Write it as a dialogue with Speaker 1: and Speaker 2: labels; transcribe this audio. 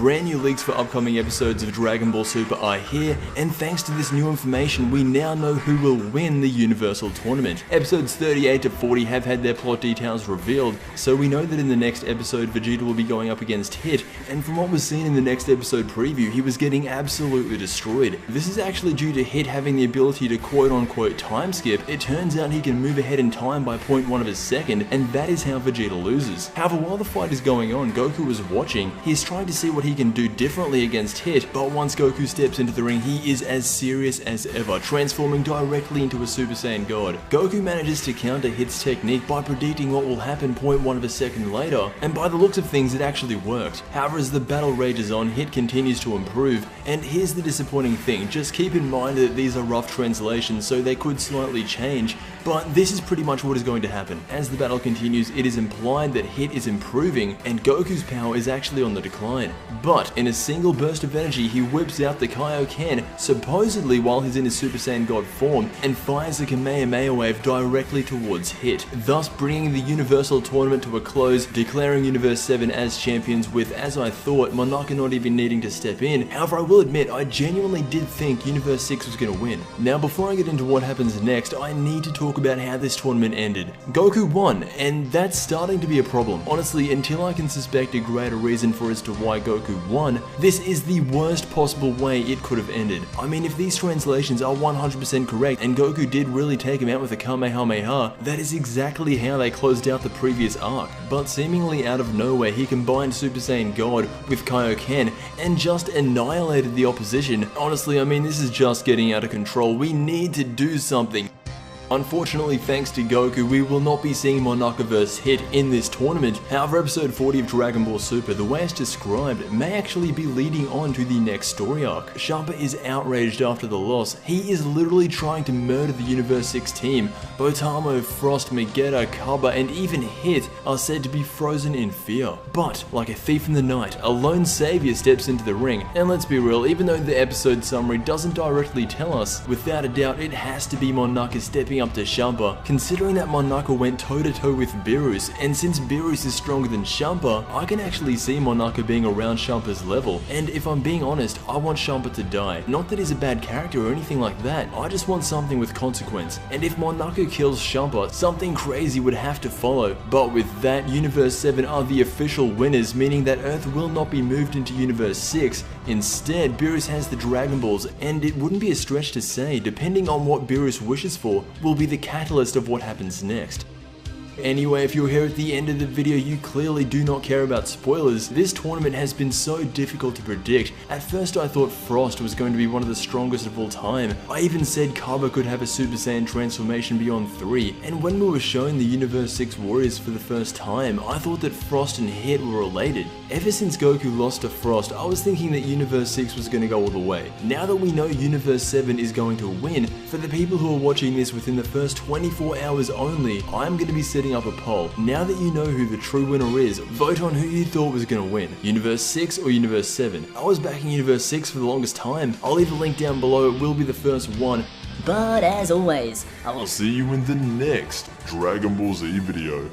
Speaker 1: brand new leaks for upcoming episodes of Dragon Ball Super are here, and thanks to this new information, we now know who will win the Universal Tournament. Episodes 38 to 40 have had their plot details revealed, so we know that in the next episode, Vegeta will be going up against Hit, and from what was seen in the next episode preview, he was getting absolutely destroyed. This is actually due to Hit having the ability to quote-unquote time skip. It turns out he can move ahead in time by 0.1 of a second, and that is how Vegeta loses. However, while the fight is going on, Goku is watching. He is trying to see what he can do differently against Hit, but once Goku steps into the ring, he is as serious as ever, transforming directly into a Super Saiyan God. Goku manages to counter Hit's technique by predicting what will happen 0.1 of a second later, and by the looks of things, it actually worked. However, as the battle rages on, Hit continues to improve, and here's the disappointing thing. Just keep in mind that these are rough translations, so they could slightly change, but this is pretty much what is going to happen. As the battle continues, it is implied that Hit is improving, and Goku's power is actually on the decline. But in a single burst of energy, he whips out the Kaioken, supposedly while he's in his Super Saiyan God form, and fires the Kamehameha wave directly towards Hit, thus bringing the Universal Tournament to a close, declaring Universe 7 as champions with, as I thought, Monaka not even needing to step in. However, I will admit, I genuinely did think Universe 6 was going to win. Now, before I get into what happens next, I need to talk about how this tournament ended. Goku won, and that's starting to be a problem. Honestly, until I can suspect a greater reason for as to why Goku won, this is the worst possible way it could have ended. I mean, if these translations are 100% correct and Goku did really take him out with a Kamehameha, that is exactly how they closed out the previous arc. But seemingly out of nowhere, he combined Super Saiyan God with Kaioken and just annihilated the opposition. Honestly, I mean, this is just getting out of control. We need to do something. Unfortunately, thanks to Goku, we will not be seeing Monaka vs Hit in this tournament. However, episode 40 of Dragon Ball Super, the way it's described, may actually be leading on to the next story arc. Champa is outraged after the loss. He is literally trying to murder the Universe 6 team. Botamo, Frost, Megetta, Kaba, and even Hit are said to be frozen in fear. But, like a thief in the night, a lone savior steps into the ring. And let's be real, even though the episode summary doesn't directly tell us, without a doubt it has to be Monaka stepping up to Champa, considering that Monaka went toe-to-toe with Beerus, and since Beerus is stronger than Champa, I can actually see Monaka being around Champa's level, and if I'm being honest, I want Champa to die. Not that he's a bad character or anything like that, I just want something with consequence, and if Monaka kills Champa, something crazy would have to follow. But with that, Universe 7 are the official winners, meaning that Earth will not be moved into Universe 6. Instead, Beerus has the Dragon Balls, and it wouldn't be a stretch to say, depending on what Beerus wishes for, will be the catalyst of what happens next. Anyway, if you're here at the end of the video, you clearly do not care about spoilers. This tournament has been so difficult to predict. At first I thought Frost was going to be one of the strongest of all time. I even said Kaba could have a Super Saiyan transformation beyond 3, and when we were showing the Universe 6 Warriors for the first time, I thought that Frost and Hit were related. Ever since Goku lost to Frost, I was thinking that Universe 6 was going to go all the way. Now that we know Universe 7 is going to win, for the people who are watching this within the first 24 hours only, I'm going to be setting up a poll. Now that you know who the true winner is, vote on who you thought was going to win, Universe 6 or Universe 7. I was backing Universe 6 for the longest time. I'll leave a link down below, it will be the first one.
Speaker 2: But as always,
Speaker 3: I'll see you in the next Dragon Ball Z video.